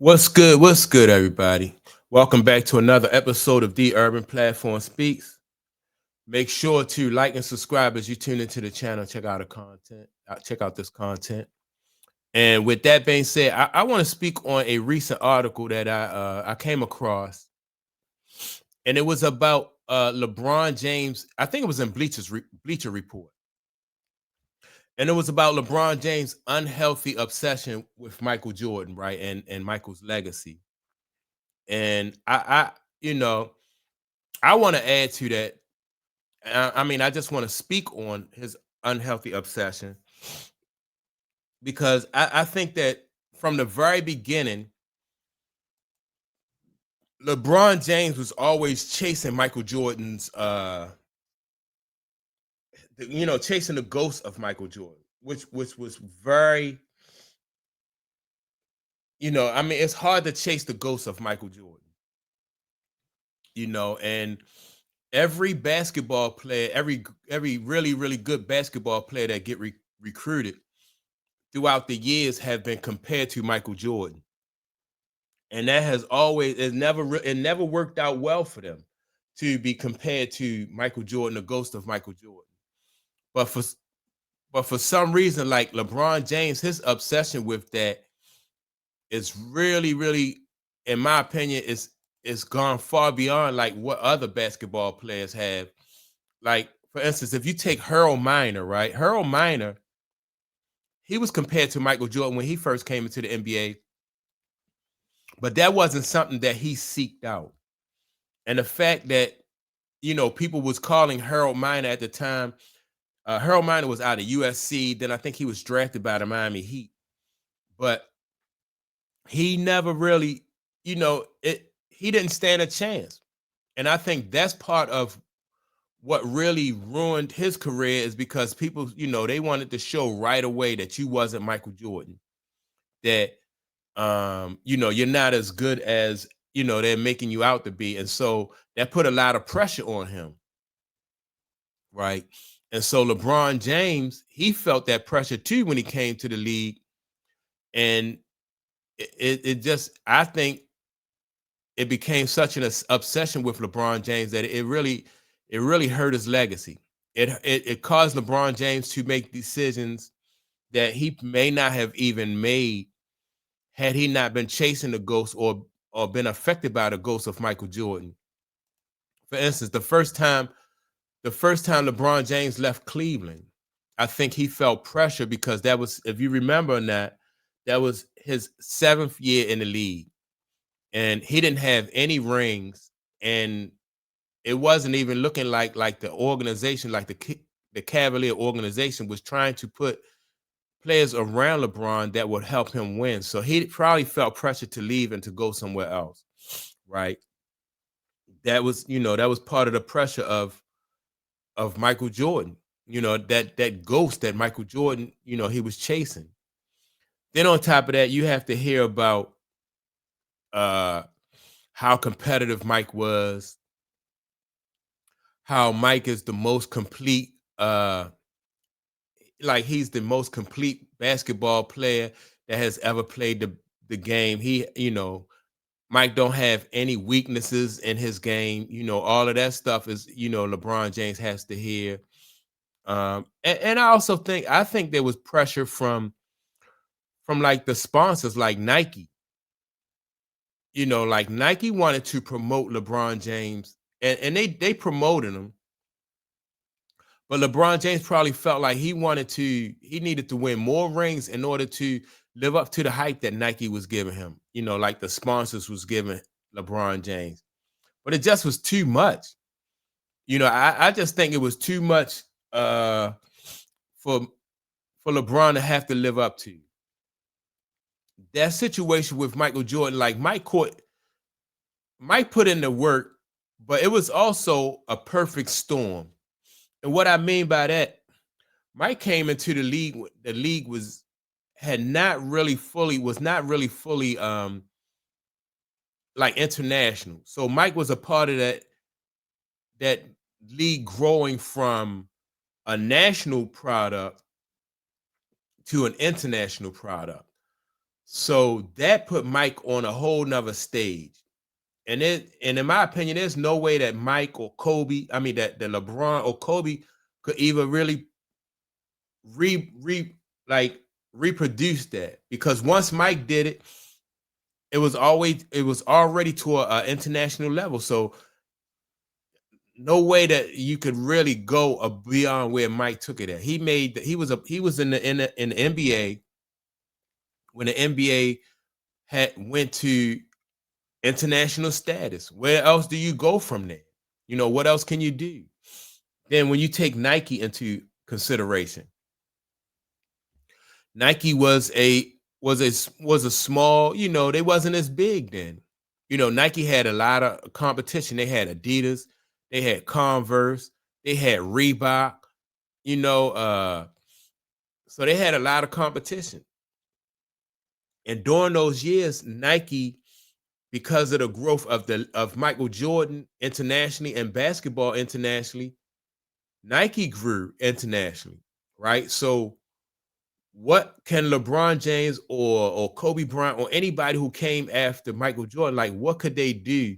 What's good? What's good, everybody? Welcome back to another episode of The Urban Platform Speaks. Make sure to like and subscribe as you tune into the channel. Check out the content. Check out this content. And with that being said, I want to speak on a recent article that I came across, and it was about LeBron James. I think it was in Bleacher Report, and it was about LeBron James' unhealthy obsession with Michael Jordan, right, and Michael's legacy. And you know, I want to add to that. I mean, I just want to speak on his unhealthy obsession because I think that from the very beginning, LeBron James was always chasing Michael Jordan's, chasing the ghost of Michael Jordan, which was very, I mean, it's hard to chase the ghost of Michael Jordan, and every basketball player, every really good basketball player that get recruited throughout the years have been compared to Michael Jordan, and that has always it never worked out well for them to be compared to Michael Jordan, the ghost of Michael Jordan. But for some reason, like LeBron James, his obsession with that is really, in my opinion, is gone far beyond like what other basketball players have. Like, for instance, if you take Harold Miner, right? Harold Miner, he was compared to Michael Jordan when he first came into the NBA, but that wasn't something that he seeked out. And the fact that people was calling Harold Miner at the time. Harold Miner was out of USC. Then I think he was drafted by the Miami Heat, but he never really, he didn't stand a chance. And I think that's part of what really ruined his career is because people, they wanted to show right away that you wasn't Michael Jordan, that you're not as good as they're making you out to be. And so that put a lot of pressure on him. Right. And so LeBron James, he felt that pressure too when he came to the league. And it just, I think it became such an obsession with LeBron James that it really hurt his legacy. It caused LeBron James to make decisions that he may not have even made had he not been chasing the ghost or been affected by the ghost of Michael Jordan. For instance, the first time LeBron James left Cleveland, I think he felt pressure because that was, if you remember that was his 7th year in the league, and he didn't have any rings, and it wasn't even looking like the organization, like the Cavalier organization, was trying to put players around LeBron that would help him win. So he probably felt pressure to leave and to go somewhere else, right? That was part of the pressure of Michael Jordan, that ghost that Michael Jordan, he was chasing. Then on top of that, you have to hear about uh how competitive Mike was, how Mike is the most complete, like he's the most complete basketball player that has ever played the game. Mike don't have any weaknesses in his game. All of that stuff is, LeBron James has to hear. And I think there was pressure from like the sponsors like Nike. Like Nike wanted to promote LeBron James, and they promoted him, but LeBron James probably felt like he needed to win more rings in order to live up to the hype that Nike was giving him, like the sponsors was giving LeBron James. But it just was too much. I just think it was too much for for LeBron to have to live up to. That situation with Michael Jordan, like Mike put in the work, but it was also a perfect storm. And what I mean by that, Mike came into the league. The league was not really fully like international. So Mike was a part of that league growing from a national product to an international product. So that put Mike on a whole nother stage. And in my opinion, there's no way that Mike or Kobe, I mean that LeBron or Kobe could even really re like reproduce that, because once Mike did it, it was already to a international level. So no way that you could really go beyond where Mike took it at. He was in the NBA when the NBA had went to international status. Where else do you go from there? What else can you do? Then when you take Nike into consideration, Nike was a small, they wasn't as big then. Nike had a lot of competition. They had Adidas, they had Converse, they had Reebok, you know, uh, so they had a lot of competition. And during those years, Nike, because of the growth of Michael Jordan internationally and basketball internationally, Nike grew internationally, right? So what can LeBron James or Kobe Bryant or anybody who came after Michael Jordan, like what could they do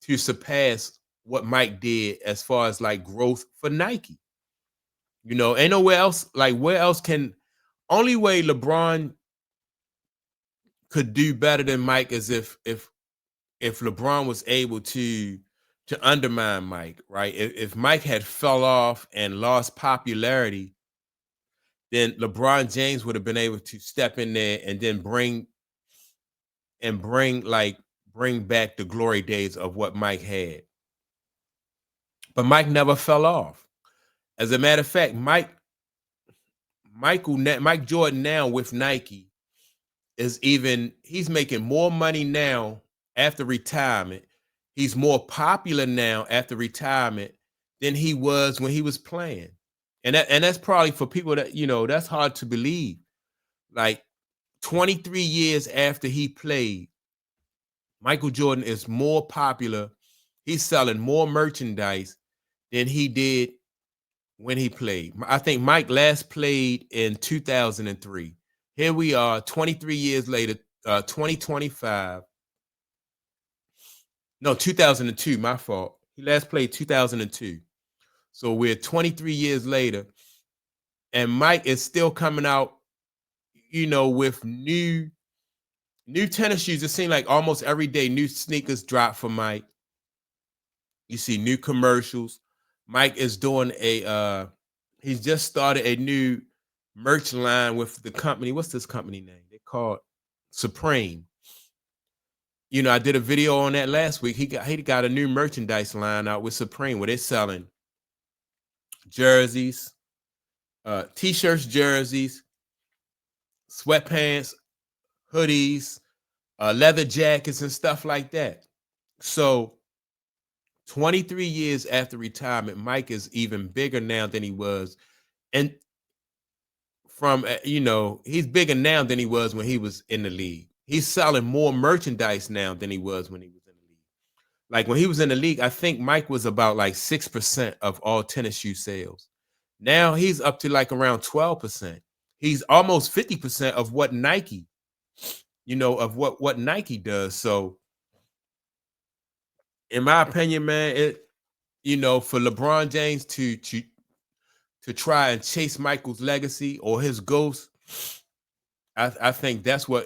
to surpass what Mike did as far as like growth for Nike? Ain't nowhere else, like where else can, only way LeBron could do better than Mike is if LeBron was able to undermine Mike, right? If Mike had fell off and lost popularity, then LeBron James would have been able to step in there and then bring back the glory days of what Mike had. But Mike never fell off. As a matter of fact, Mike Jordan now with Nike he's making more money now after retirement. He's more popular now after retirement than he was when he was playing. And that's probably for people that, that's hard to believe. Like 23 years after he played, Michael Jordan is more popular. He's selling more merchandise than he did when he played. I think Mike last played in 2003. Here we are 23 years later, 2025. No, 2002, my fault. He last played 2002. So we're 23 years later, and Mike is still coming out, with new tennis shoes. It seems like almost every day new sneakers drop for Mike. You see new commercials. Mike is doing he's just started a new merch line with the company. What's this company name? They call it Supreme. I did a video on that last week. He got a new merchandise line out with Supreme where they're selling jerseys, t-shirts, jerseys, sweatpants, hoodies, leather jackets, and stuff like that. So 23 years after retirement, Mike is even bigger now than he was. And he's bigger now than he was when he was in the league. He's selling more merchandise now than he was when he was in the league. Like when he was in the league, I think Mike was about like 6% of all tennis shoe sales. Now he's up to like around 12%. He's almost 50% of what Nike, of what Nike does. So in my opinion, man, for LeBron James to try and chase Michael's legacy or his ghost, I think that's where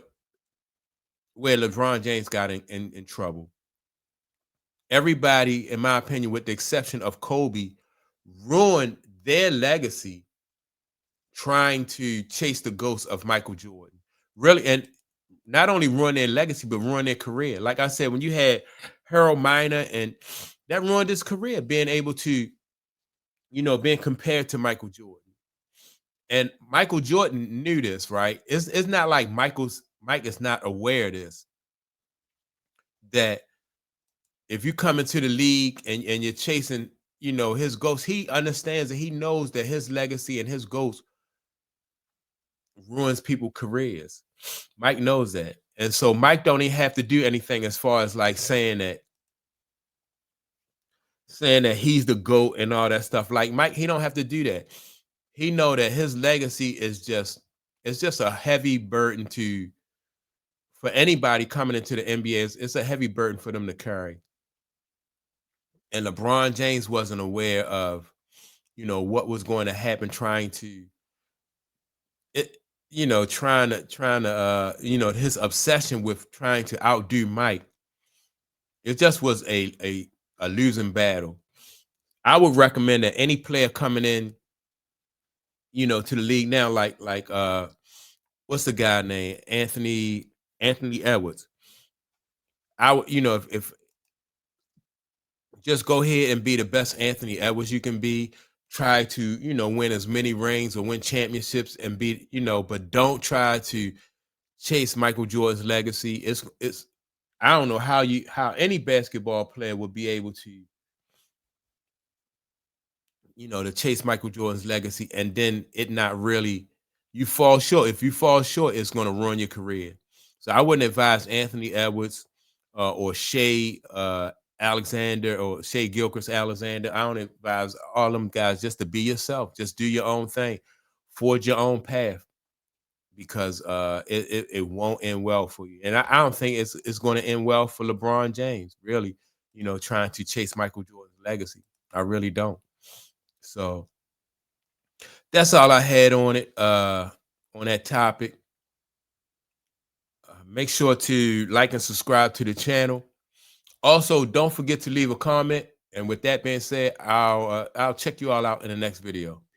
LeBron James got in trouble. Everybody, in my opinion, with the exception of Kobe, ruined their legacy trying to chase the ghost of Michael Jordan. Really, and not only ruin their legacy, but ruin their career. Like I said, when you had Harold Miner, and that ruined his career, being able to, being compared to Michael Jordan. And Michael Jordan knew this, right? It's not like Mike is not aware of this. That if you come into the league and you're chasing, his ghost, he understands that he knows that his legacy and his ghost ruins people's careers. Mike knows that. And so Mike don't even have to do anything as far as like saying that he's the GOAT and all that stuff. Like Mike, he don't have to do that. He know that his legacy is just a heavy burden for anybody coming into the NBA, it's a heavy burden for them to carry. And LeBron James wasn't aware of, what was going to happen trying to it, his obsession with trying to outdo Mike. It just was a losing battle. I would recommend that any player coming in, to the league now, like what's the guy name? Anthony Edwards. I would, if just go ahead and be the best Anthony Edwards you can be. Try to, win as many rings or win championships and be, but don't try to chase Michael Jordan's legacy. It's I don't know how any basketball player would be able to, to chase Michael Jordan's legacy and then it not really you fall short. If you fall short, it's going to ruin your career. So I wouldn't advise Anthony Edwards or Shea Alexander or Shea Gilchrist Alexander. I don't advise all them guys just to be yourself. Just do your own thing, forge your own path because it won't end well for you. And I don't think it's going to end well for LeBron James, really, trying to chase Michael Jordan's legacy. I really don't. So that's all I had on it, on that topic. Make sure to like and subscribe to the channel. Also, don't forget to leave a comment. And with that being said, I'll check you all out in the next video.